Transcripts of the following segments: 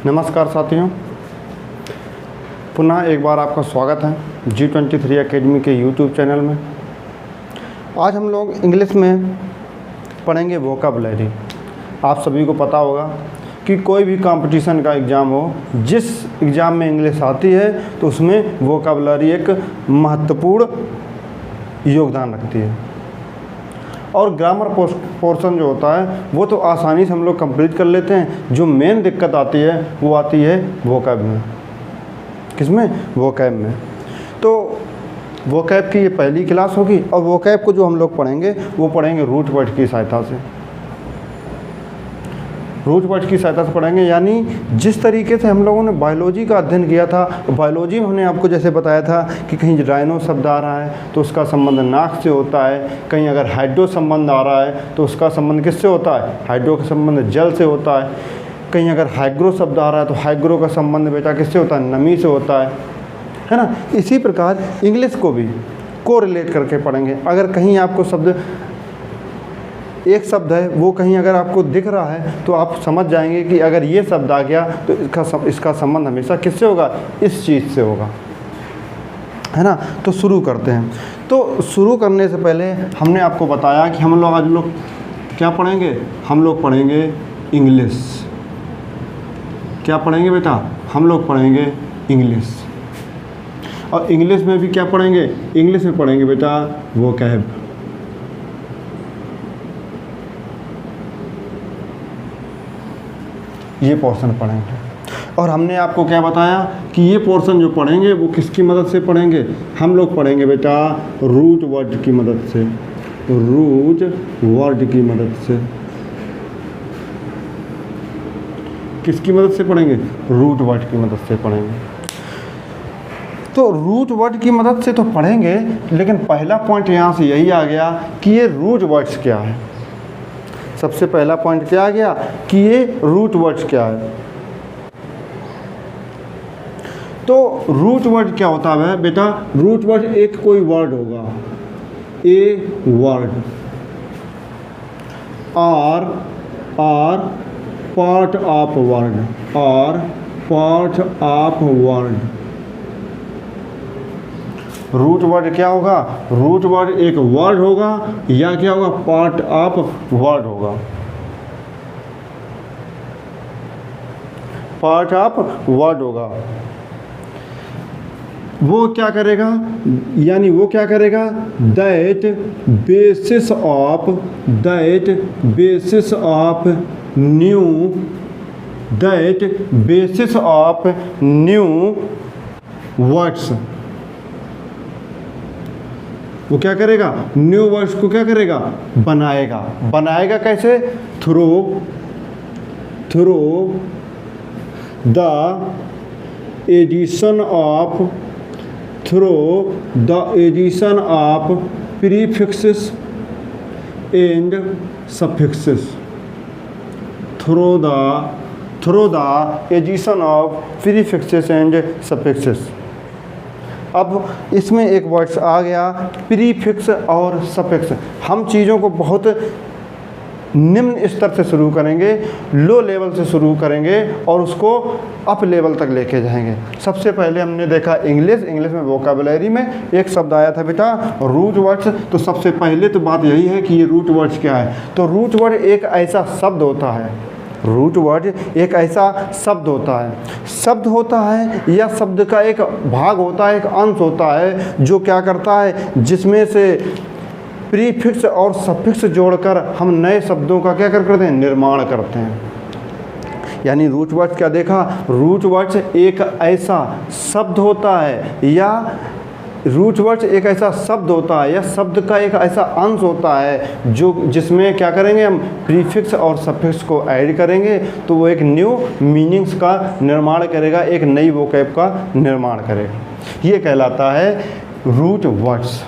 नमस्कार साथियों, पुनः एक बार आपका स्वागत है G23 एकेडमी के YouTube चैनल में। आज हम लोग इंग्लिश में पढ़ेंगे वोकैबुलरी। आप सभी को पता होगा कि कोई भी कंपटीशन का एग्ज़ाम हो, जिस एग्ज़ाम में इंग्लिश आती है तो उसमें वोकैबुलरी एक महत्वपूर्ण योगदान रखती है। और ग्रामर पोर्शन जो होता है वो तो आसानी से हम लोग कंप्लीट कर लेते हैं। जो मेन दिक्कत आती है वो आती है वोकैब में। किसमें? वोकैब में। तो वोकैब की ये पहली क्लास होगी और वोकैब को जो हम लोग पढ़ेंगे वो पढ़ेंगे रूट वर्ड की सहायता से। रूट वर्ड की सहायता से पढ़ेंगे, यानी जिस तरीके से हम लोगों ने बायोलॉजी का अध्ययन किया था। बायोलॉजी में हमने आपको जैसे बताया था कि कहीं राइनो शब्द आ रहा है तो उसका संबंध नाक से होता है, कहीं अगर हाइड्रो संबंध आ रहा है तो उसका संबंध किससे होता है? हाइड्रो का संबंध जल से होता है। कहीं अगर हाइग्रो शब्द आ रहा है तो हाइग्रो का संबंध बेटा किससे होता है? नमी से होता है ना। इसी प्रकार इंग्लिश को भी को रिलेट करके पढ़ेंगे। अगर कहीं आपको शब्द एक शब्द है वो कहीं अगर आपको दिख रहा है तो आप समझ जाएंगे कि अगर ये शब्द आ गया तो इसका संबंध हमेशा किससे होगा? इस चीज़ से होगा, है ना। तो शुरू करते हैं। तो शुरू करने से पहले हमने आपको बताया कि हम लोग आज लोग क्या पढ़ेंगे? हम लोग पढ़ेंगे इंग्लिश। क्या पढ़ेंगे बेटा? हम लोग पढ़ेंगे इंग्लिश। और इंग्लिश में भी क्या पढ़ेंगे? इंग्लिश में पढ़ेंगे बेटा वोकैब। ये पोर्शन पढ़ेंगे। और हमने आपको क्या बताया कि ये पोर्शन जो पढ़ेंगे वो किसकी मदद से पढ़ेंगे? हम लोग पढ़ेंगे बेटा रूट वर्ड की मदद से। रूट वर्ड की मदद से। किसकी मदद से पढ़ेंगे? रूट वर्ड की मदद से पढ़ेंगे। तो रूट वर्ड की मदद से तो पढ़ेंगे, लेकिन पहला पॉइंट यहाँ से यही आ गया कि ये रूट वर्ड्स क्या है। सबसे पहला पॉइंट क्या आ गया कि ये रूट वर्ड्स क्या है। तो रूट वर्ड क्या होता है बेटा? रूट वर्ड एक कोई वर्ड होगा, a word, or part of word, or part of word. Root word क्या होगा? रूट वर्ड एक वर्ड होगा या क्या होगा? पार्ट ऑफ वर्ड होगा। पार्ट ऑफ वर्ड होगा। वो क्या करेगा? यानी वो क्या करेगा? That basis of new words. वो क्या करेगा? न्यू वर्ड्स को क्या करेगा? बनाएगा। बनाएगा कैसे? Through the addition of prefixes and suffixes. Through the addition of prefixes and suffixes. अब इसमें एक वर्ड्स आ गया प्रीफिक्स और सफिक्स। हम चीज़ों को बहुत निम्न स्तर से शुरू करेंगे, लो लेवल से शुरू करेंगे और उसको अप लेवल तक लेके जाएंगे। सबसे पहले हमने देखा इंग्लिश में वोकैबुलरी में एक शब्द आया था बेटा रूट वर्ड्स। तो सबसे पहले तो बात यही है कि ये रूट वर्ड्स क्या है। तो रूट वर्ड एक ऐसा शब्द होता है, रूट वर्ड एक ऐसा शब्द होता है या शब्द का एक भाग होता है, एक अंश होता है जो क्या करता है, जिसमें से प्रीफिक्स और सफिक्स जोड़कर हम नए शब्दों का क्या करते हैं? निर्माण करते हैं। यानी रूट वर्ड्स क्या देखा? रूट वर्ड्स एक ऐसा शब्द होता है या रूट वर्ड्स एक ऐसा शब्द होता है या शब्द का एक ऐसा अंश होता है जो जिसमें क्या करेंगे हम? प्रीफिक्स और सफिक्स को ऐड करेंगे तो वो एक न्यू मीनिंग्स का निर्माण करेगा, एक नई वोकैब का निर्माण करेगा। ये कहलाता है रूट वर्ड्स।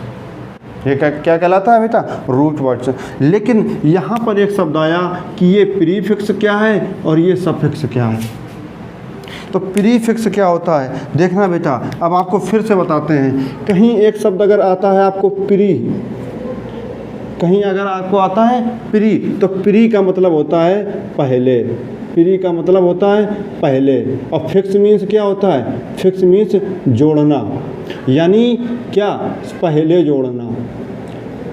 ये क्या कहलाता है बेटा? Root words. लेकिन यहाँ पर एक शब्द आया कि ये प्रीफिक्स क्या है और ये सफिक्स क्या है। तो प्रीफिक्स क्या होता है देखना बेटा। अब आपको फिर से बताते हैं। कहीं एक शब्द अगर आता है आपको प्री, कहीं अगर आपको आता है प्री, तो प्री का मतलब होता है पहले। प्री का मतलब होता है पहले, और फिक्स मीन्स क्या होता है? फिक्स मीन्स जोड़ना, यानी क्या? पहले जोड़ना,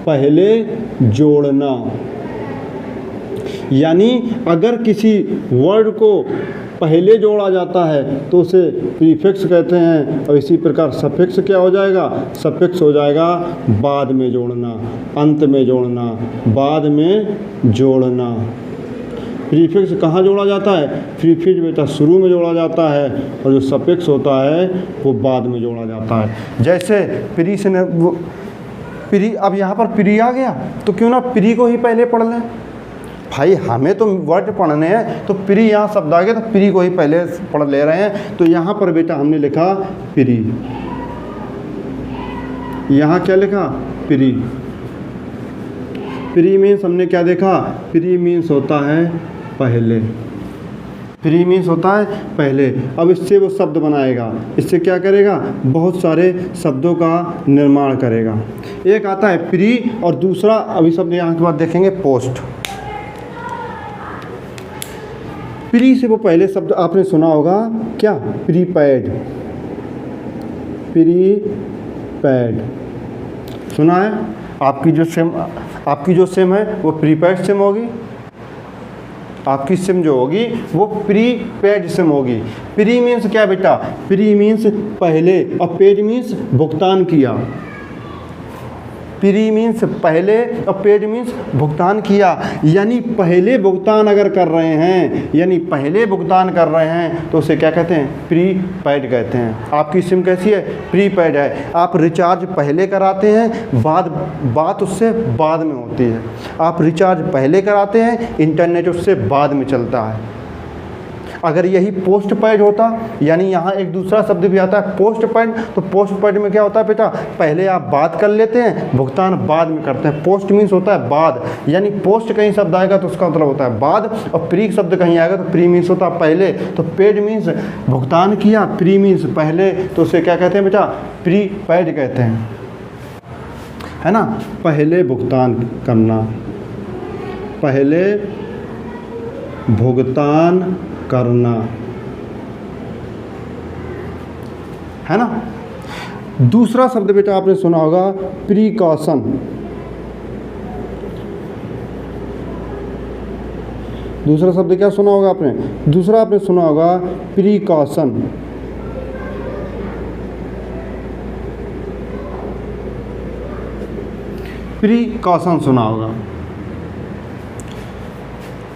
पहले जोड़ना। यानी अगर किसी वर्ड को पहले जोड़ा जाता है तो उसे प्रीफिक्स कहते हैं, और इसी प्रकार सफिक्स क्या हो जाएगा? सफिक्स हो जाएगा बाद में जोड़ना, अंत में जोड़ना, बाद में जोड़ना। प्रीफिक्स कहाँ जोड़ा जाता है? प्रीफिक्स बेटा शुरू में जोड़ा जाता है, और जो सफिक्स होता है वो बाद में जोड़ा जाता है। जैसे प्री से प्री, अब यहाँ पर प्री आ गया तो क्यों ना प्री को ही पहले पढ़ लें भाई, हमें तो वर्ड पढ़ने हैं, तो प्री यहाँ शब्द आ गया तो प्री को ही पहले पढ़ ले रहे हैं। तो यहाँ पर बेटा हमने लिखा प्री, यहाँ क्या लिखा? प्री। प्री मीन्स हमने क्या देखा? प्री मीन्स होता है पहले, प्री मीन्स होता है पहले। अब इससे वो शब्द बनाएगा, इससे क्या करेगा? बहुत सारे शब्दों का निर्माण करेगा। एक आता है प्री, और दूसरा अभी शब्द यहाँ के बाद देखेंगे पोस्ट। प्री से वो पहले शब्द आपने सुना होगा क्या? प्रीपेड, प्रीपेड सुना है? आपकी जो सिम है वो प्रीपेड सिम होगी, आपकी सिम जो होगी वो प्रीपेड सिम होगी। प्री मीन्स क्या बेटा? प्री मीन्स पहले, और पेड मीन्स भुगतान किया। प्री मीन्स पहले, और पेड मीन्स भुगतान किया। यानी पहले भुगतान अगर कर रहे हैं, यानी पहले भुगतान कर रहे हैं तो उसे क्या कहते हैं? प्रीपेड कहते हैं। आपकी सिम कैसी है? प्रीपेड है। आप रिचार्ज पहले कराते हैं, बात उससे बाद में होती है। आप रिचार्ज पहले कराते हैं, इंटरनेट उससे बाद में चलता है। अगर यही पोस्ट पेड होता, यानी यहाँ एक दूसरा शब्द भी आता है पोस्ट पेड, तो पोस्ट पेड में क्या होता है बेटा? पहले आप बात कर लेते हैं, भुगतान बाद में करते हैं। पोस्ट मीन्स होता है बाद, यानी पोस्ट कहीं शब्द आएगा तो उसका मतलब होता है बाद, और प्री शब्द कहीं आएगा तो प्री मीन्स होता है पहले। तो पेड मीन्स भुगतान किया, प्री मीन्स पहले, तो उसे क्या कहते हैं बेटा? प्री पेड कहते हैं, है ना? पहले भुगतान करना, पहले भुगतान करना, है ना? दूसरा शब्द बेटा आपने सुना होगा प्रीकॉशन। दूसरा शब्द क्या सुना होगा आपने? दूसरा आपने सुना होगा प्रीकॉशन। प्रीकॉशन सुना होगा।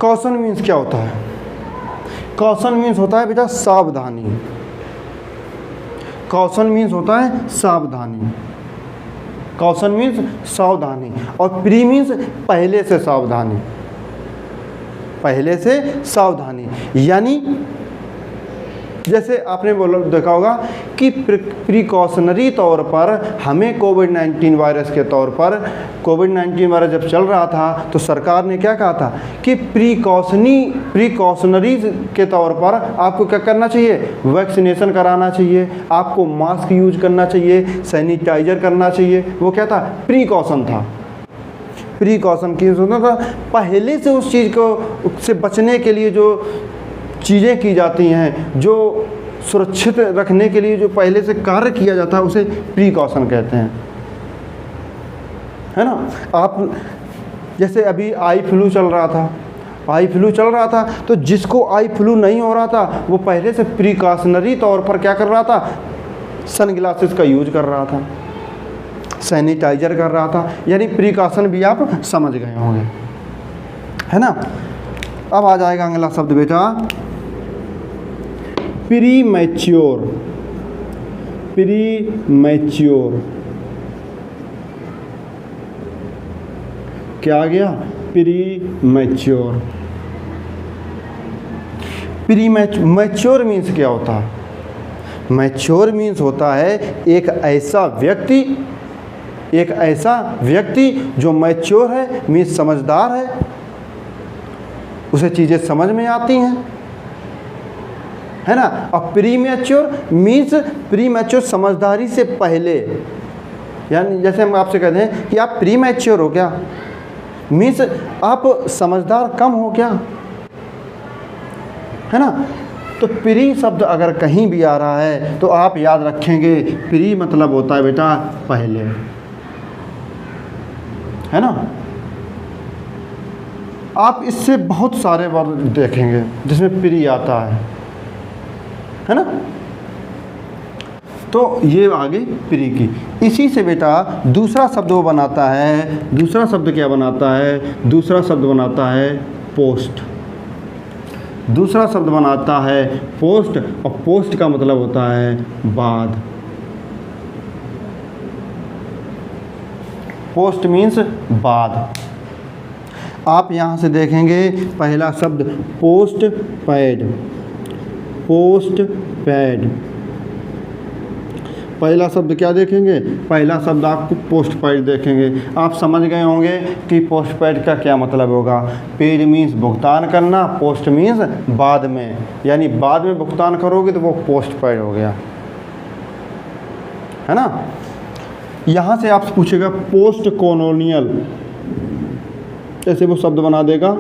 कॉशन मीन्स क्या होता है? कॉशन मीन्स होता है बेटा सावधानी। कॉशन मीन्स होता है सावधानी। कॉशन मीन्स सावधानी, और प्री मीन्स पहले से सावधानी, पहले से सावधानी। यानी जैसे आपने देखा होगा कि प्रिकॉशनरी तौर पर हमें कोविड-19 वायरस के तौर पर, कोविड-19 वायरस जब चल रहा था तो सरकार ने क्या कहा था कि प्रिकॉशनरी के तौर पर आपको क्या करना चाहिए? वैक्सीनेशन कराना चाहिए, आपको मास्क यूज करना चाहिए, सैनिटाइजर करना चाहिए। वो क्या था? प्रिकॉशन था। प्रिकॉशन की होता था पहले से उस चीज़ को से बचने के लिए जो चीज़ें की जाती हैं, जो सुरक्षित रखने के लिए जो पहले से कार्य किया जाता है, उसे प्रीकॉशन कहते हैं, है ना? आप जैसे अभी आई फ्लू चल रहा था, तो जिसको आई फ्लू नहीं हो रहा था वो पहले से प्रीकॉशनरी तौर पर क्या कर रहा था? सनग्लासेस का यूज कर रहा था, सैनिटाइजर कर रहा था। यानी प्रीकॉशन भी आप समझ गए होंगे, है ना? अब आ जाएगा अगला शब्द बेटा प्रीमैच्योर। प्रीमैच्योर क्या आ गया? प्रीमैच्योर। मैच्योर मीन्स क्या होता है? मैच्योर मीन्स होता है एक ऐसा व्यक्ति जो मैच्योर है, मीन्स समझदार है, उसे चीज़ें समझ में आती हैं, है ना? और प्रीमैच्योर मीन्स प्रीमैच्योर समझदारी से पहले। यानी जैसे हम आपसे कहते हैं कि आप प्रीमैच्योर हो क्या, मीन्स आप समझदार कम हो क्या, है ना। तो प्री शब्द अगर कहीं भी आ रहा है तो आप याद रखेंगे प्री मतलब होता है बेटा पहले, है ना। आप इससे बहुत सारे वर्ड देखेंगे जिसमें प्री आता है ना। तो ये आगे प्री की। इसी से बेटा दूसरा शब्द वो बनाता है, दूसरा शब्द क्या बनाता है, दूसरा शब्द बनाता है पोस्ट। दूसरा शब्द बनाता है पोस्ट, और पोस्ट का मतलब होता है बाद। पोस्ट मीन्स बाद। आप यहाँ से देखेंगे पहला शब्द पोस्ट पैड, पोस्ट पैड। पहला शब्द क्या देखेंगे, पहला शब्द आपको पोस्ट पेड देखेंगे। आप समझ गए होंगे कि पोस्ट पेड का क्या मतलब होगा। पेड मीन्स भुगतान करना, पोस्ट मीन्स बाद में, यानी बाद में भुगतान करोगे तो वो पोस्ट पेड हो गया, है ना। यहाँ से आपसे पूछेगा पोस्ट कॉलोनियल, ऐसे वो शब्द बना देगा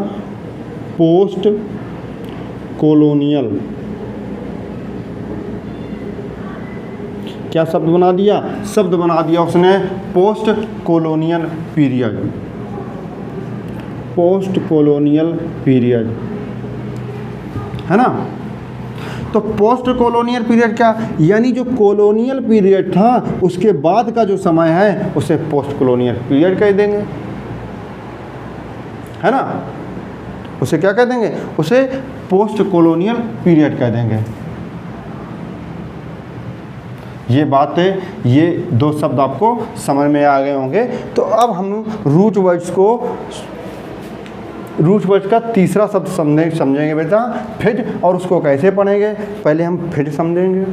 पोस्ट कॉलोनियल। क्या शब्द बना दिया, शब्द बना दिया उसने post colonial period, post colonial period, है ना। तो पोस्ट कॉलोनियल पीरियड क्या, यानी जो कॉलोनियल पीरियड था उसके बाद का जो समय है उसे पोस्ट कॉलोनियल पीरियड कह देंगे, है ना। उसे क्या कह देंगे, उसे पोस्ट कॉलोनियल पीरियड कह देंगे। ये बातें, ये दो शब्द आपको समझ में आ गए होंगे। तो अब हम रूट वर्ड्स का तीसरा शब्द समझेंगे बेटा फिड, और उसको कैसे पढ़ेंगे। पहले हम फिड समझेंगे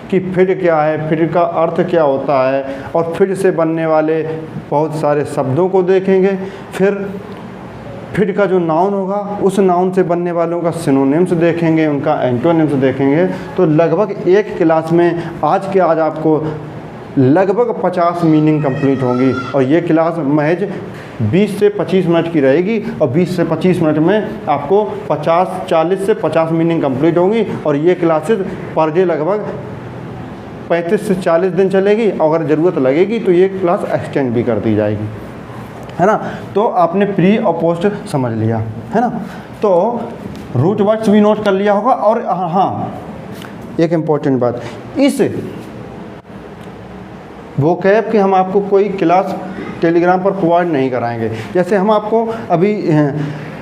कि फिड क्या है, फिड का अर्थ क्या होता है, और फिड से बनने वाले बहुत सारे शब्दों को देखेंगे। फिर फिड का जो नाउन होगा उस नाउन से बनने वालों का सिनोनिम्स देखेंगे, उनका एंटोनिम्स देखेंगे। तो लगभग एक क्लास में आज आपको लगभग 50 मीनिंग कंप्लीट होंगी, और ये क्लास महज 20 से 25 मिनट की रहेगी, और 20 से 25 मिनट में आपको 40 से 50 मीनिंग कंप्लीट होंगी। और ये क्लासेस पर डे लगभग 35 से 40 दिन चलेगी, अगर ज़रूरत लगेगी तो ये क्लास एक्सटेंड भी कर दी जाएगी, है ना। तो आपने प्री और पोस्ट समझ लिया, है ना। तो रूट वर्ड्स भी नोट कर लिया होगा। और हाँ, एक इम्पोर्टेंट बात, इस वोकैब की हम आपको कोई क्लास टेलीग्राम पर प्रोवाइड नहीं कराएंगे। जैसे हम आपको अभी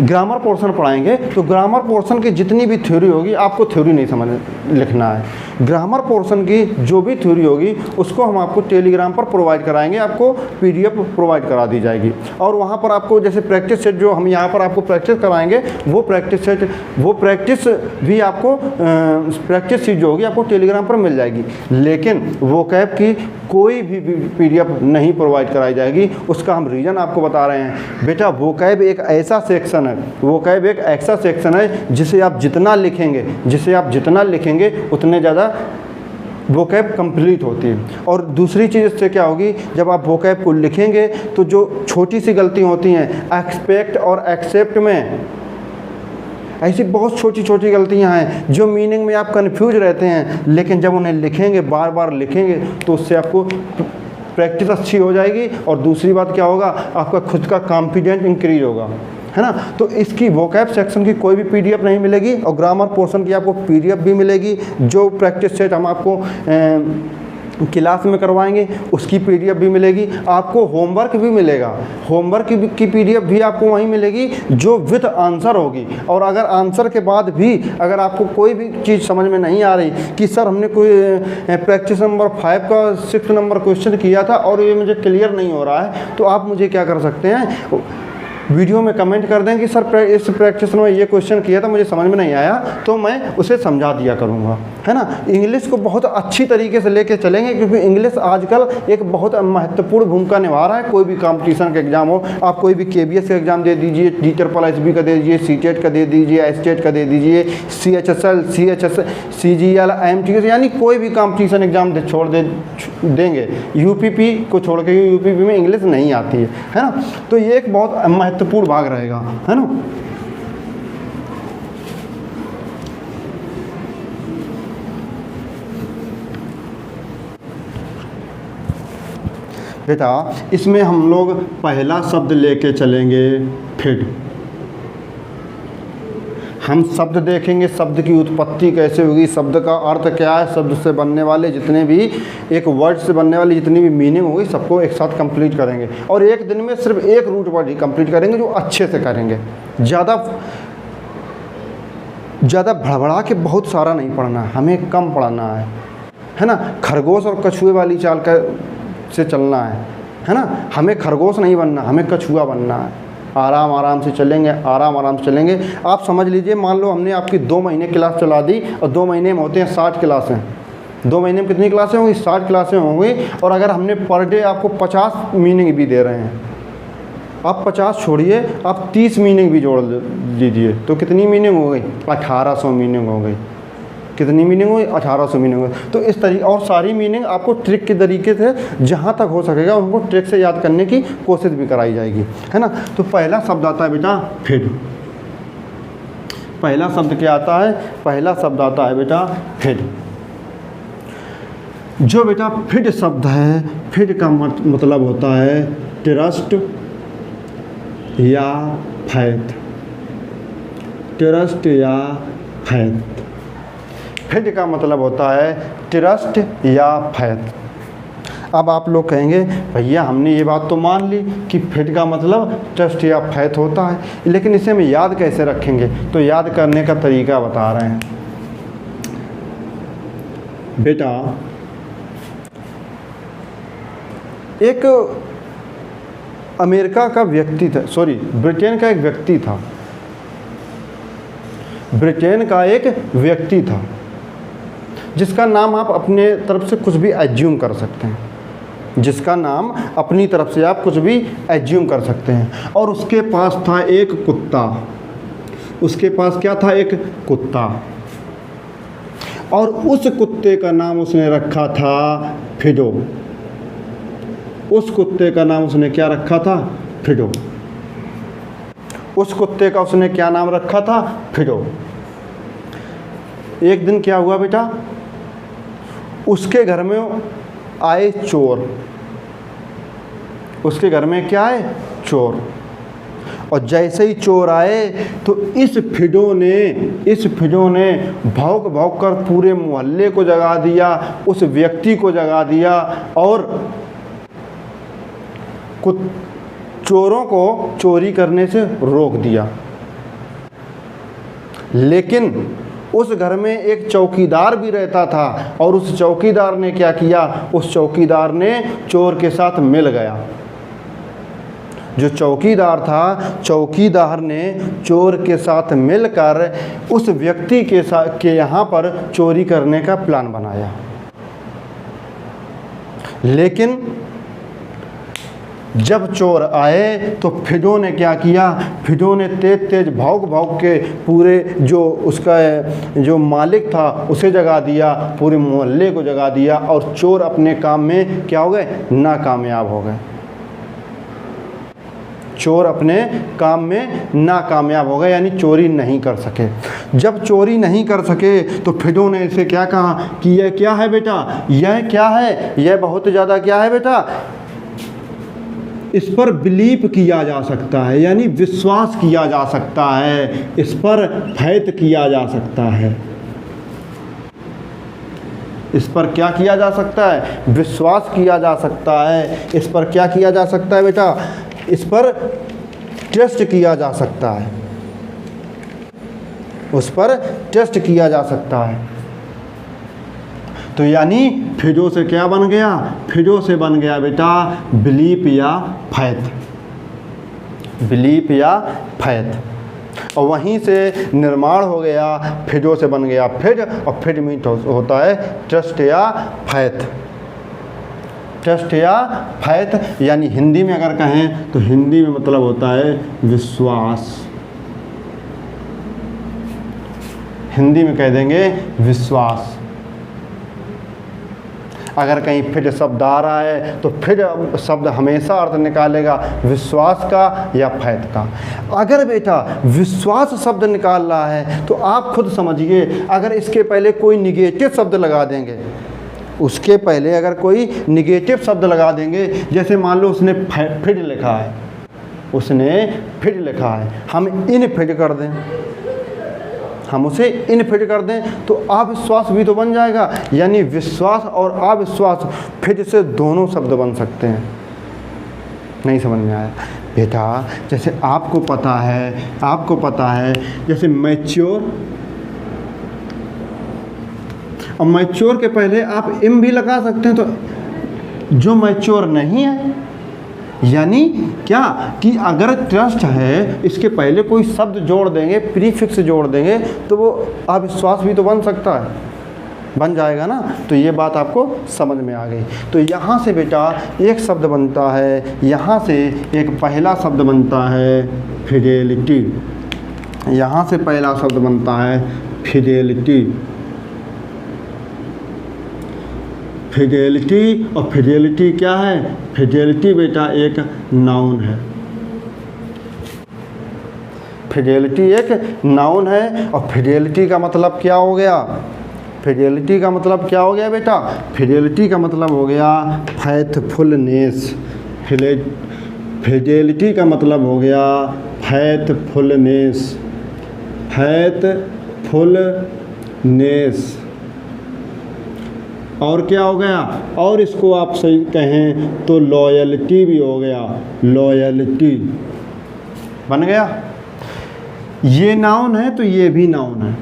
ग्रामर पोर्शन पढ़ाएंगे तो ग्रामर पोर्शन की जितनी भी थ्योरी होगी आपको थ्योरी नहीं समझ लिखना है। ग्रामर पोर्शन की जो भी थ्योरी होगी उसको हम आपको टेलीग्राम पर प्रोवाइड कराएंगे, आपको पीडीएफ प्रोवाइड करा दी जाएगी। और वहाँ पर आपको जैसे प्रैक्टिस सेट जो हम यहाँ पर आपको प्रैक्टिस कराएंगे वो प्रैक्टिस सेट, वो प्रैक्टिस भी आपको प्रैक्टिस सीट जो होगी आपको टेलीग्राम पर मिल जाएगी। लेकिन वोकैब की कोई भी पीडीएफ नहीं प्रोवाइड कराई जाएगी। उसका हम रीज़न आपको बता रहे हैं। बेटा वोकैब एक ऐसा सेक्शन है, वोकैब एक ऐसा सेक्शन है जिसे आप जितना लिखेंगे उतने ज़्यादा वोकैब कंप्लीट होती है। और दूसरी चीज़ इससे क्या होगी, जब आप वोकैब को लिखेंगे तो जो छोटी सी गलती होती हैं एक्सपेक्ट और एक्सेप्ट में, ऐसी बहुत छोटी छोटी गलतियां हैं जो मीनिंग में आप कंफ्यूज रहते हैं, लेकिन जब उन्हें लिखेंगे, बार बार लिखेंगे तो उससे आपको प्रैक्टिस अच्छी हो जाएगी। और दूसरी बात क्या होगा, आपका खुद का कॉन्फिडेंस इंक्रीज होगा, है ना। तो इसकी वोकैब सेक्शन की कोई भी पीडीएफ नहीं मिलेगी, और ग्रामर पोर्शन की आपको पीडीएफ भी मिलेगी। जो प्रैक्टिस सेट हम आपको क्लास में करवाएंगे उसकी पीडीएफ भी मिलेगी। आपको होमवर्क भी मिलेगा, होमवर्क की पीडीएफ भी आपको वहीं मिलेगी जो विद आंसर होगी। और अगर आंसर के बाद भी अगर आपको कोई भी चीज़ समझ में नहीं आ रही कि सर हमने कोई प्रैक्टिस नंबर 5 का 6 नंबर क्वेश्चन किया था और ये मुझे क्लियर नहीं हो रहा है, तो आप मुझे क्या कर सकते हैं, वीडियो में कमेंट कर दें कि सर इस प्रैक्टिस में ये क्वेश्चन किया था, मुझे समझ में नहीं आया, तो मैं उसे समझा दिया करूँगा, है ना। इंग्लिश को बहुत अच्छी तरीके से लेके चलेंगे, क्योंकि इंग्लिश आजकल एक बहुत महत्वपूर्ण भूमिका निभा रहा है। कोई भी कंपटीशन का एग्जाम हो, आप कोई भी KBS का एग्जाम दे दीजिए, DSSB का दे दीजिए, CTET का दे दीजिए, STET का दे दीजिए, CHSL, CGL, IMTS, यानी कोई भी कंपटीशन एग्जाम छोड़ देंगे, UPP को छोड़ के, UPP में इंग्लिश नहीं आती है ना। तो ये एक बहुत महत्वपूर्ण भाग रहेगा, है ना। बेटा इसमें हम लोग पहला शब्द लेके चलेंगे फिड। हम शब्द देखेंगे, शब्द की उत्पत्ति कैसे होगी, शब्द का अर्थ क्या है, शब्द से बनने वाले जितने भी, एक वर्ड से बनने वाली जितनी भी मीनिंग होगी सबको एक साथ कंप्लीट करेंगे। और एक दिन में सिर्फ एक रूट वर्ड ही कंप्लीट करेंगे, जो अच्छे से करेंगे। ज़्यादा भड़बड़ा के बहुत सारा नहीं पढ़ना, हमें कम पढ़ना है ना। खरगोश और कछुए वाली चाल का से चलना है ना। हमें खरगोश नहीं बनना, हमें कछुआ बनना है। आराम आराम से चलेंगे, आराम आराम से चलेंगे। आप समझ लीजिए, मान लो हमने आपकी 2 महीने क्लास चला दी और 2 महीने में होते हैं 60 क्लासें। 2 महीने में कितनी क्लासें होंगी? 60 क्लासें होंगी। और अगर हमने पर डे आपको 50 मीनिंग भी दे रहे हैं, आप 50 छोड़िए, आप 30 मीनिंग भी जोड़ दीजिए तो कितनी मीनिंग हो गई? 1800 मीनिंग हो गई। कितनी मीनिंग हुई? 1800 मीनिंग हुई। तो इस तरीके, और सारी मीनिंग आपको ट्रिक के तरीके से जहाँ तक हो सकेगा उनको ट्रिक से याद करने की कोशिश भी कराई जाएगी, है ना। तो पहला शब्द आता है बेटा फिड। पहला शब्द क्या आता है? पहला शब्द आता है बेटा फिड। जो बेटा फिड शब्द है, फिड का मतलब होता है ट्रस्ट या फैथ। ट्रस्ट या फैथ। फिड का मतलब होता है ट्रस्ट या फैथ। अब आप लोग कहेंगे भैया हमने ये बात तो मान ली कि फिड का मतलब ट्रस्ट या फैथ होता है, लेकिन इसे हम याद कैसे रखेंगे? तो याद करने का तरीका बता रहे हैं बेटा। एक अमेरिका का व्यक्ति था, सॉरी ब्रिटेन का एक व्यक्ति था। ब्रिटेन का एक व्यक्ति था जिसका नाम आप अपने तरफ से कुछ भी एज्यूम कर सकते हैं। जिसका नाम अपनी तरफ से आप कुछ भी एज्यूम कर सकते हैं। और उसके पास था एक कुत्ता। उसके पास क्या था? एक कुत्ता। और उस कुत्ते का नाम उसने रखा था फिडो। उस कुत्ते का नाम उसने क्या रखा था? फिडो। उस कुत्ते का उसने क्या नाम रखा था? फिडो। एक दिन क्या हुआ बेटा? उसके घर में आए चोर। उसके घर में क्या आए? चोर। और जैसे ही चोर आए तो इस फिडो ने भौंक भौंक कर पूरे मोहल्ले को जगा दिया, उस व्यक्ति को जगा दिया और कुछ चोरों को चोरी करने से रोक दिया। लेकिन उस घर में एक चौकीदार भी रहता था और उस चौकीदार ने क्या किया? उस चौकीदार ने चोर के साथ मिल गया। जो चौकीदार था, चौकीदार ने चोर के साथ मिलकर उस व्यक्ति के यहाँ पर चोरी करने का प्लान बनाया। लेकिन जब चोर आए तो फिडो ने क्या किया? फिडो ने तेज तेज भौंक भौंक के पूरे जो मालिक था उसे जगा दिया, पूरे मोहल्ले को जगा दिया और चोर अपने काम में क्या हो गए? नाकामयाब हो गए। चोर अपने काम में नाकामयाब हो गए, यानी चोरी नहीं कर सके। जब चोरी नहीं कर सके तो फिडो ने इसे क्या कहा कि यह क्या है बेटा? यह क्या है? यह बहुत ज़्यादा क्या है बेटा? इस पर बिलीव किया जा सकता है, यानी विश्वास किया जा सकता है, इस पर फैथ किया जा सकता है। इस पर क्या किया जा सकता है? विश्वास किया जा सकता है। इस पर क्या किया जा सकता है बेटा? इस पर ट्रस्ट किया जा सकता है। उस पर ट्रस्ट किया जा सकता है। तो यानी फिडो से क्या बन गया? फिडो से बन गया बेटा बिलीफ या फैथ। बिलीफ या फैथ। और वहीं से निर्माण हो गया, फिडो से बन गया फिड, और फिड मीट होता है ट्रस्ट या फैथ। ट्रस्ट या फैथ, यानी हिंदी में अगर कहें तो हिंदी में मतलब होता है विश्वास। हिंदी में कह देंगे विश्वास। अगर कहीं फिड शब्द आ रहा है तो फिड शब्द हमेशा अर्थ निकालेगा विश्वास का या फैथ का। अगर बेटा विश्वास शब्द निकाल रहा है तो आप खुद समझिए, अगर इसके पहले कोई निगेटिव शब्द लगा देंगे उसके पहले अगर कोई निगेटिव शब्द लगा देंगे, जैसे मान लो उसने फिड लिखा है, उसने फिड लिखा है, हम इन फिड कर दें, हम उसे इन फिड कर दें तो अविश्वास भी तो बन जाएगा। यानी विश्वास और अविश्वास फिड से दोनों शब्द बन सकते हैं। नहीं समझ में आया बेटा? जैसे आपको पता है जैसे मैच्योर, और मैच्योर के पहले आप इम भी लगा सकते हैं। तो जो मैच्योर नहीं है, यानी क्या कि अगर ट्रस्ट है, इसके पहले कोई शब्द जोड़ देंगे, प्रीफिक्स जोड़ देंगे, तो वो अविश्वास भी तो बन सकता है, बन जाएगा ना। तो ये बात आपको समझ में आ गई। तो यहाँ से बेटा एक शब्द बनता है, यहाँ से एक पहला शब्द बनता है फिडेलिटी, यहाँ से पहला शब्द बनता है फिडेलिटी। फिडेलिटी, और फिडेलिटी क्या है? फिडेलिटी बेटा एक नाउन है। फिडेलिटी एक नाउन है। और फिडेलिटी का मतलब क्या हो गया? फिडेलिटी का मतलब क्या हो गया बेटा? फिडेलिटी का मतलब हो गया फैथफुलनेस। फिडेलिटी का मतलब हो गया फैथफुलनेस, फैथफुलनेस। और क्या हो गया? और इसको आप सही कहें तो लॉयल्टी भी हो गया, लॉयल्टी बन गया। ये नाउन है तो ये भी नाउन है,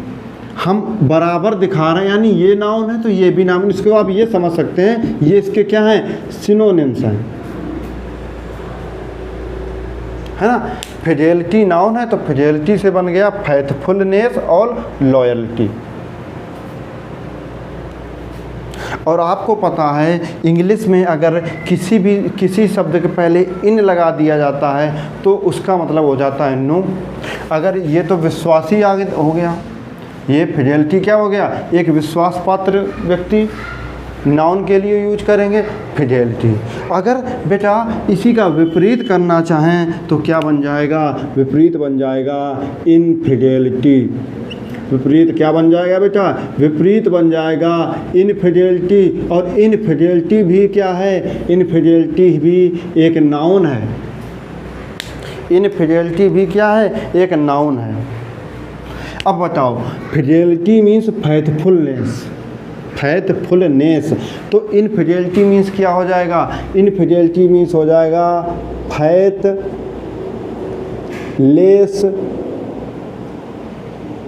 हम बराबर दिखा रहे हैं, यानी ये नाउन है तो ये भी नाउन। इसको आप ये समझ सकते हैं, ये इसके क्या हैं? सिनोनिम्स हैं, है ना। फिडेलिटी नाउन है तो फिडेलिटी से बन गया फैथफुलनेस और लॉयल्टी। और आपको पता है इंग्लिश में अगर किसी शब्द के पहले इन लगा दिया जाता है तो उसका मतलब हो जाता है नो। अगर ये तो विश्वासी आगे हो गया, ये फिडेलिटी क्या हो गया? एक विश्वास पात्र व्यक्ति, नाउन के लिए यूज करेंगे फिडेलिटी। अगर बेटा इसी का विपरीत करना चाहें तो क्या बन जाएगा? विपरीत बन जाएगा इनफिडेलिटी। विपरीत क्या बन जाएगा बेटा? विपरीत बन जाएगा इनफिडेलिटी। और इनफिडेलिटी भी क्या है? इनफिडेलिटी भी एक नाउन है। इनफिडेलिटी भी क्या है? एक नाउन है। अब बताओ, फिडेलिटी मीन्स फैथफुलनेस, फैथफुलनेस, तो इनफिडेलिटी मीन्स क्या हो जाएगा? इनफिडेलिटी मीन्स हो जाएगा फैथलेस,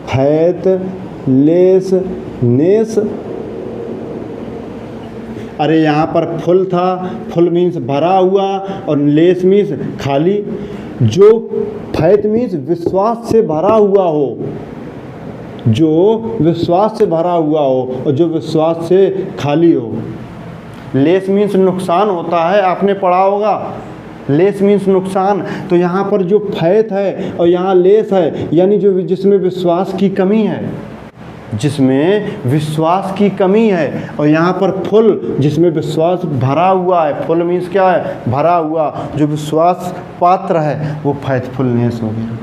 फैथलेसनेस। अरे यहाँ पर फुल था, फुल मीन्स भरा हुआ, और लेस मीन्स खाली। जो फैथ मीन्स विश्वास से भरा हुआ हो, जो विश्वास से भरा हुआ हो, और जो विश्वास से खाली हो। लेस मीन्स नुकसान होता है, आपने पढ़ा होगा, लेस मीन्स नुकसान। तो यहाँ पर जो फैथ है और यहाँ लेस है, यानी जो जिसमें विश्वास की कमी है, जिसमें विश्वास की कमी है, और यहाँ पर फुल जिसमें विश्वास भरा हुआ है। फुल मीन्स क्या है? भरा हुआ। जो विश्वास पात्र है वो फैथफुलनेस हो गया।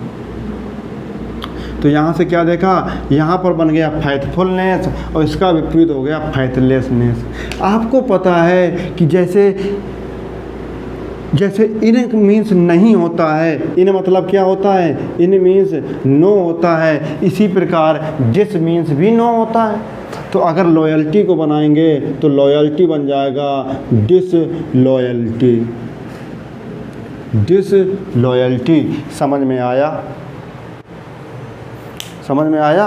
तो यहाँ से क्या देखा? यहाँ पर बन गया फैथफुलनेस और इसका विपरीत हो गया फैथलेसनेस। आपको पता है कि जैसे इन मीन्स नहीं होता है, इन मतलब क्या होता है? इन मीन्स नो होता है। इसी प्रकार डिस मीन्स भी नो होता है। तो अगर लॉयल्टी को बनाएंगे तो लॉयल्टी बन जाएगा डिसलॉयल्टी, डिसलॉयल्टी। समझ में आया? समझ में आया?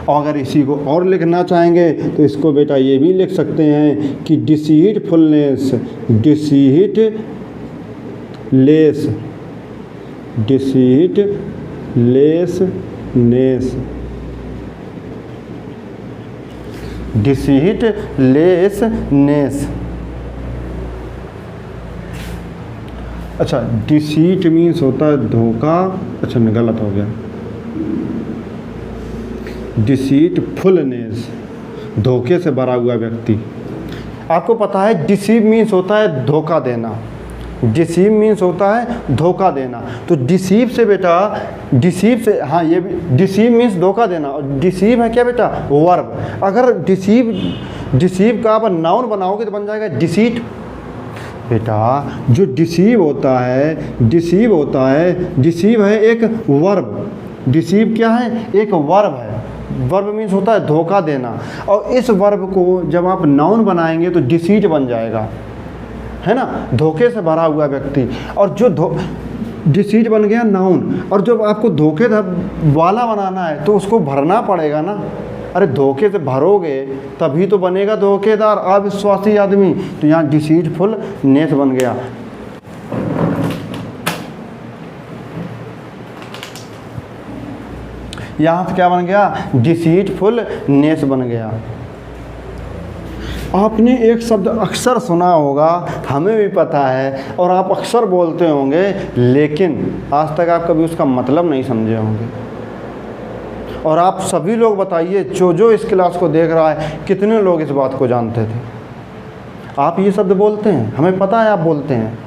और अगर इसी को और लिखना चाहेंगे तो इसको बेटा ये भी लिख सकते हैं कि डिसीटफुलनेस, डिसीटलेस, डिसीटलेसनेस, डिसीटलेसनेस। अच्छा, डिसीट मीन्स होता है धोखा। अच्छा गलत हो गया, डिसीटफुलनेस, धोखे से भरा हुआ व्यक्ति। आपको पता है डिसीव मीन्स होता है धोखा देना, डिसीव मीन्स होता है धोखा देना। तो डिसीव से बेटा, डिसीव से, हाँ ये भी डिसीव मीन्स धोखा देना, और डिसीव है क्या बेटा, वर्ब। अगर डिसीव का आप नाउन बनाओगे तो बन जाएगा डिसीट। बेटा जो डिसीव होता है, डिसीव है एक वर्ब। डिसीव क्या है, एक वर्ब है। वर्ब मीन्स होता है धोखा देना, और इस वर्ब को जब आप नाउन बनाएंगे तो डिसीट बन जाएगा, है ना, धोखे से भरा हुआ व्यक्ति। और जो डिसीट बन गया नाउन, और जब आपको धोखे वाला बनाना है तो उसको भरना पड़ेगा ना। अरे धोखे से भरोगे तभी तो बनेगा धोखेदार, अविश्वासी आदमी। तो यहाँ डिसीटफुल नेस बन गया। यहाँ से क्या बन गया, डिसीटफुल नेस बन गया। आपने एक शब्द अक्सर सुना होगा, हमें भी पता है, और आप अक्सर बोलते होंगे, लेकिन आज तक आप कभी उसका मतलब नहीं समझे होंगे। और आप सभी लोग बताइए, जो इस क्लास को देख रहा है, कितने लोग इस बात को जानते थे। आप ये शब्द बोलते हैं, हमें पता है आप बोलते हैं।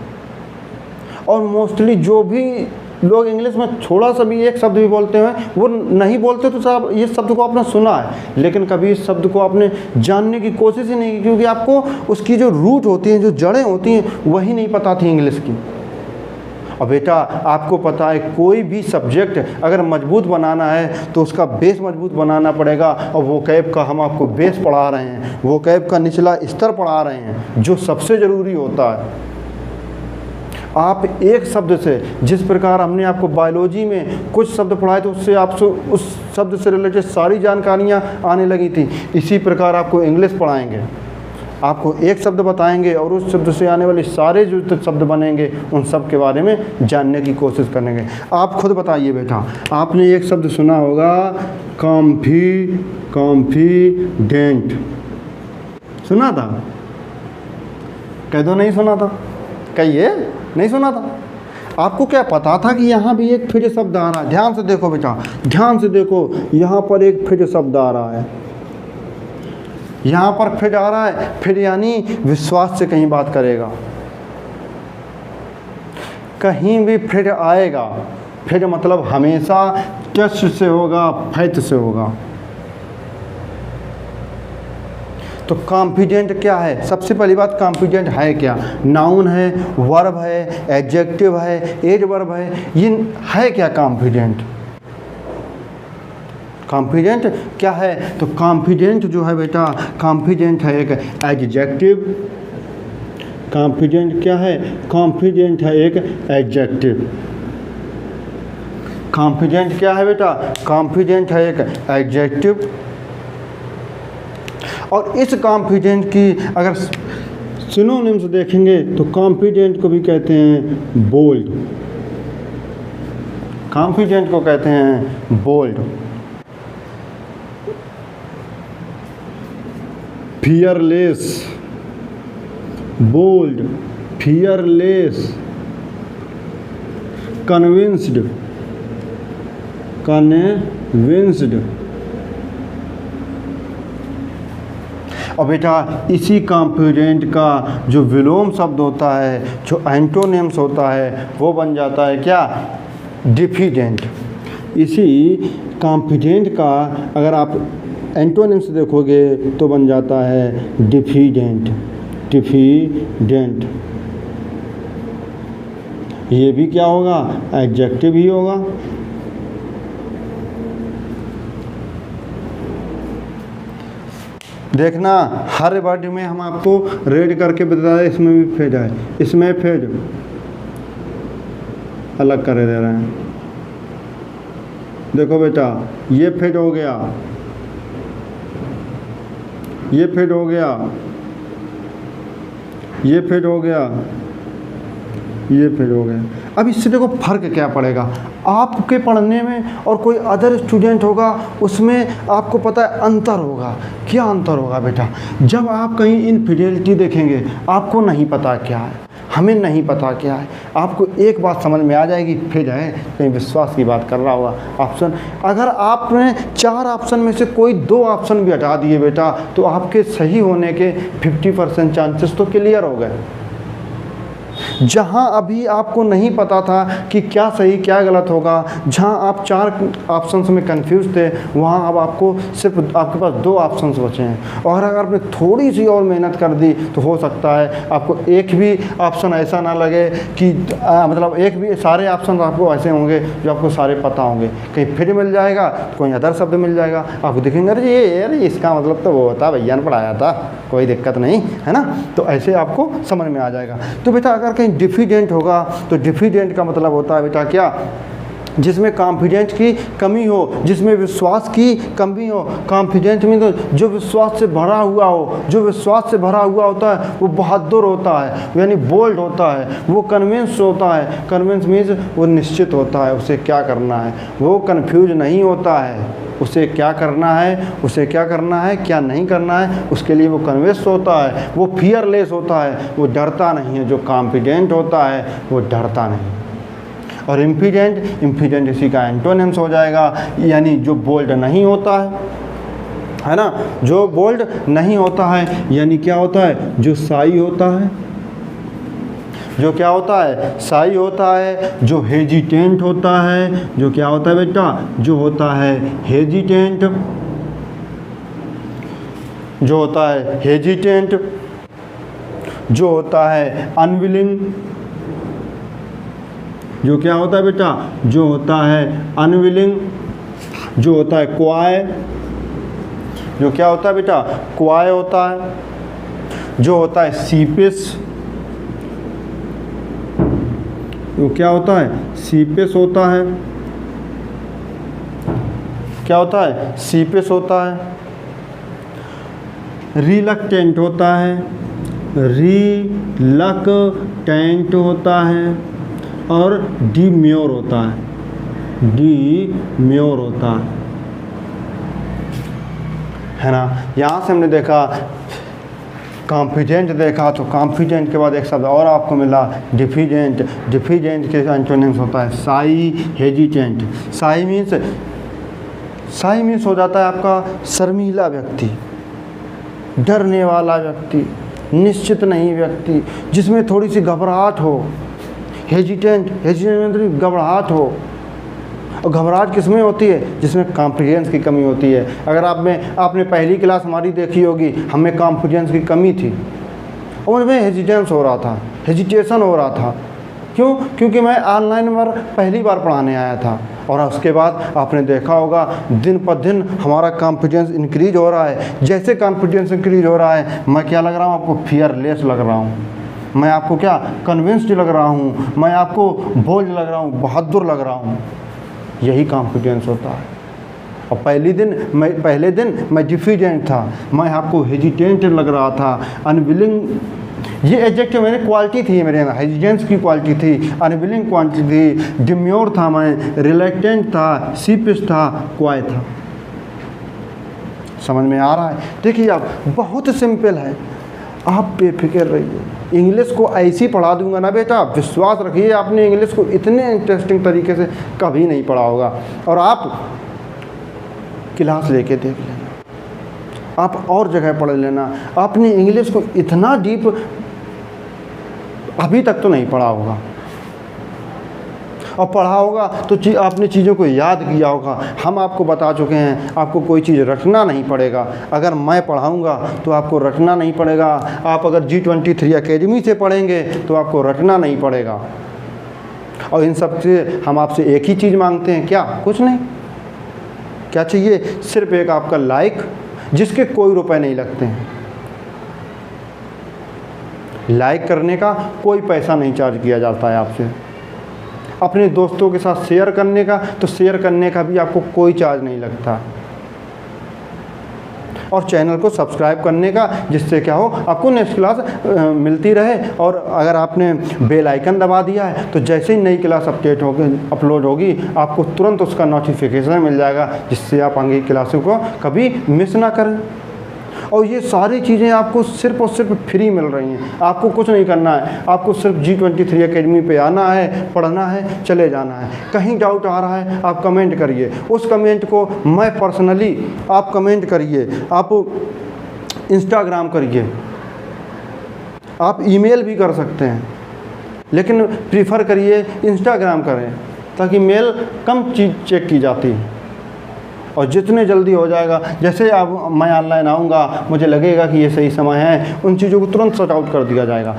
और मोस्टली जो भी लोग इंग्लिश में थोड़ा सा भी एक शब्द भी बोलते हैं, वो नहीं बोलते तो साहब ये शब्द को आपने सुना है, लेकिन कभी इस शब्द को आपने जानने की कोशिश ही नहीं की, क्योंकि आपको उसकी जो रूट होती हैं, जो जड़ें होती हैं, वही नहीं पता थी इंग्लिश की। और बेटा आपको पता है, कोई भी सब्जेक्ट अगर मजबूत बनाना है तो उसका बेस मजबूत बनाना पड़ेगा। और वोकैब का हम आपको बेस पढ़ा रहे हैं, वोकैब का निचला स्तर पढ़ा रहे हैं, जो सबसे ज़रूरी होता है। आप एक शब्द से, जिस प्रकार हमने आपको बायोलॉजी में कुछ शब्द पढ़ाए तो उससे आपसे उस शब्द से रिलेटेड सारी जानकारियाँ आने लगी थी, इसी प्रकार आपको इंग्लिश पढ़ाएंगे। आपको एक शब्द बताएंगे और उस शब्द से आने वाले सारे जो शब्द बनेंगे उन सब के बारे में जानने की कोशिश करेंगे। आप खुद बताइए बेटा, आपने एक शब्द सुना होगा कॉन्फिडेंट, सुना था? कह दो नहीं सुना था, कहिए नहीं सुना था। आपको क्या पता था कि यहाँ भी एक फिर शब्द आ रहा है? ध्यान से देखो बेटा, ध्यान से देखो, यहाँ पर एक फिर शब्द आ रहा है, यहाँ पर फिर आ रहा है। फिर यानी विश्वास से कहीं बात करेगा, कहीं भी फिर आएगा। फिर मतलब हमेशा ट्रस्ट से होगा, फैथ से होगा। तो कॉन्फिडेंट क्या है? सबसे पहली बात, कॉन्फिडेंट है क्या? नाउन है, वर्ब है, एडजेक्टिव है, एडवर्ब है, ये है क्या कॉन्फिडेंट? कॉन्फिडेंट क्या है? तो कॉन्फिडेंट जो है बेटा, कॉन्फिडेंट है एक एडजेक्टिव। कॉन्फिडेंट क्या है? कॉन्फिडेंट है एक एडजेक्टिव। कॉन्फिडेंट क्या है बेटा? कॉन्फिडेंट है एक एडजेक्टिव। और इस कॉन्फिडेंट की अगर सिनोनिम्स देखेंगे तो कॉन्फिडेंट को भी कहते हैं बोल्ड। कॉन्फिडेंट को कहते हैं bold. Fearless, bold, fearless, convinced, convinced. और बेटा इसी कॉन्फिडेंट का जो विलोम शब्द होता है, जो एंटोनिम्स होता है, वो बन जाता है क्या? डिफिडेंट। इसी कॉन्फिडेंट का अगर आप एंटोनिम्स देखोगे तो बन जाता है डिफिडेंट। डिफिडेंट ये भी क्या होगा? एडजेक्टिव ही होगा। देखना हर वर्ड में हम आपको रेड करके बता रहे, इसमें भी फेड है, इसमें फेड अलग कर दे रहे हैं। देखो बेटा, ये फेड हो गया, ये फेड हो गया, ये फेड हो गया, ये फेड हो गया। अब इससे देखो फर्क क्या पड़ेगा आपके पढ़ने में और कोई अदर स्टूडेंट होगा उसमें, आपको पता है अंतर होगा। क्या अंतर होगा बेटा? जब आप कहीं इनफिडेलिटी देखेंगे, आपको नहीं पता क्या है, हमें नहीं पता क्या है, आपको एक बात समझ में आ जाएगी, फिर है कहीं विश्वास की बात कर रहा होगा ऑप्शन। अगर आपने 4 ऑप्शन में से कोई 2 ऑप्शन भी हटा दिए बेटा, तो आपके सही होने के 50% चांसेस तो क्लियर हो गए। जहां अभी आपको नहीं पता था कि क्या सही क्या गलत होगा, जहां आप 4 ऑप्शंस में कंफ्यूज थे, वहां अब आपको सिर्फ आपके पास 2 ऑप्शंस बचे हैं। और अगर आपने थोड़ी सी और मेहनत कर दी तो हो सकता है आपको एक भी ऑप्शन ऐसा ना लगे कि मतलब एक भी सारे ऑप्शन आपको ऐसे होंगे जो आपको सारे पता होंगे। कहीं फिर मिल जाएगा, कोई अदर शब्द मिल जाएगा, आपको दिखेंगे अरे ये यार इसका मतलब तो वो होता, भैया ने पढ़ाया था, कोई दिक्कत नहीं है ना। तो ऐसे आपको समझ में आ जाएगा। तो बेटा अगर कहीं डिफिडेंट होगा तो डिफिडेंट का मतलब होता है बेटा क्या, जिसमें कॉन्फिडेंस की कमी हो, जिसमें विश्वास की कमी हो। कॉन्फिडेंस में तो जो विश्वास से भरा हुआ हो, जो विश्वास से भरा हुआ होता है वो बहादुर होता है, यानी बोल्ड होता है, वो कन्विंस होता है। कन्विंस मीन्स वो निश्चित होता है उसे क्या करना है, वो कन्फ्यूज नहीं होता है उसे क्या करना है, उसे क्या करना है क्या नहीं करना है, उसके लिए वो कन्विंस होता है, वो फियरलेस होता है, वो डरता नहीं है। जो कॉन्फिडेंट होता है वो डरता नहीं। और इम्फिडेंट इसी का एंटोनिम्स हो जाएगा, यानी जो बोल्ड नहीं होता है ना, जो बोल्ड नहीं होता है यानी क्या होता है, जो शाई होता है, जो क्या होता है, शाई होता है, जो हेजिटेंट होता है, जो क्या होता है बेटा, जो होता है हेजिटेंट, जो होता है हेजिटेंट, जो होता है अनविलिंग, जो क्या होता है बेटा, जो होता है अनविलिंग, जो होता है क्वाय, जो क्या होता है बेटा, क्वाय होता है, जो होता है सीपिस, जो क्या होता है सीपिस होता है, क्या होता है सीपिस होता है, रिलक्टेंट होता है, रिलक्टेंट होता है, और डीम्योर होता है, डीम्योर होता है ना। यहाँ से हमने देखा कॉन्फिडेंट देखा, तो कॉन्फिडेंट के बाद एक शब्द और आपको मिला डिफिडेंट। डिफिडेंट के एंटोनिम्स होता है शाई, हेजिटेंट। शाई मीन्स हो जाता है आपका शर्मीला व्यक्ति, डरने वाला व्यक्ति, निश्चित नहीं व्यक्ति, जिसमें थोड़ी सी घबराहट हो। हेजिटेंट मतलब घबराहट हो। और घबराहट किस में होती है, जिसमें कॉन्फिडेंस की कमी होती है। अगर आपने पहली क्लास हमारी देखी होगी, हमें कॉन्फिडेंस की कमी थी और मुझे हेजिटेंस हो रहा था, हेजिटेशन हो रहा था। क्यों? क्योंकि मैं ऑनलाइन पर पहली बार पढ़ाने आया था। और उसके बाद आपने देखा होगा दिन पर दिन हमारा कॉन्फिडेंस इंक्रीज हो रहा है। जैसे कॉन्फिडेंस इंक्रीज हो रहा है, मैं क्या लग रहा हूँ आपको, फियरलेस लग रहा हूँ, मैं आपको क्या कन्विंस्ड लग रहा हूँ, मैं आपको बोल्ड लग रहा हूँ, बहादुर लग रहा हूँ। यही कॉन्फिडेंस होता है। और पहले दिन मैं डिफिडेंट था, मैं आपको हेजिटेंट लग रहा था, अनविलिंग, ये एडजेक्टिव मेरी क्वालिटी थी, मेरे अंदर हेजिटेंस की क्वालिटी थी, अनविलिंग क्वालिटी थी, डिम्योर था मैं, रिलक्टेंट था, सीपिस था, क्वाय था। समझ में आ रहा है? देखिए आप, बहुत सिंपल है, आप बेफिक्र रहिए। इंग्लिश को ऐसी पढ़ा दूंगा ना बेटा, विश्वास रखिए आपने इंग्लिश को इतने इंटरेस्टिंग तरीके से कभी नहीं पढ़ा होगा। और आप क्लास लेके देख लेना, आप और जगह पढ़ लेना, आपने इंग्लिश को इतना डीप अभी तक तो नहीं पढ़ा होगा, और पढ़ा होगा तो आपने चीज़ों को याद किया होगा। हम आपको बता चुके हैं, आपको कोई चीज़ रटना नहीं पड़ेगा। अगर मैं पढ़ाऊँगा तो आपको रटना नहीं पड़ेगा। आप अगर G23 एकेडमी से पढ़ेंगे तो आपको रटना नहीं पड़ेगा। और इन सब से हम आपसे एक ही चीज़ मांगते हैं, क्या? कुछ नहीं। क्या चाहिए? सिर्फ एक आपका लाइक, जिसके कोई रुपए नहीं लगते हैं। लाइक करने का कोई पैसा नहीं चार्ज किया जाता है आपसे। अपने दोस्तों के साथ शेयर करने का, तो शेयर करने का भी आपको कोई चार्ज नहीं लगता। और चैनल को सब्सक्राइब करने का, जिससे क्या हो, आपको नेक्स्ट क्लास मिलती रहे। और अगर आपने बेल आइकन दबा दिया है तो जैसे ही नई क्लास अपलोड होगी, आपको तुरंत उसका नोटिफिकेशन मिल जाएगा, जिससे आप आगे क्लासों को कभी मिस ना करें। और ये सारी चीज़ें आपको सिर्फ और सिर्फ फ्री मिल रही हैं। आपको कुछ नहीं करना है, आपको सिर्फ G23 एकेडमी पे आना है, पढ़ना है, चले जाना है। कहीं डाउट आ रहा है, आप कमेंट करिए, उस कमेंट को मैं पर्सनली, आप कमेंट करिए, आप इंस्टाग्राम करिए, आप ईमेल भी कर सकते हैं। लेकिन प्रीफर करिए इंस्टाग्राम करें, ताकि मेल कम चीज़ चेक की जाती है और जितने जल्दी हो जाएगा। जैसे अब मैं ऑनलाइन आऊँगा, मुझे लगेगा कि ये सही समय है, उन चीज़ों को तुरंत सॉर्ट आउट कर दिया जाएगा।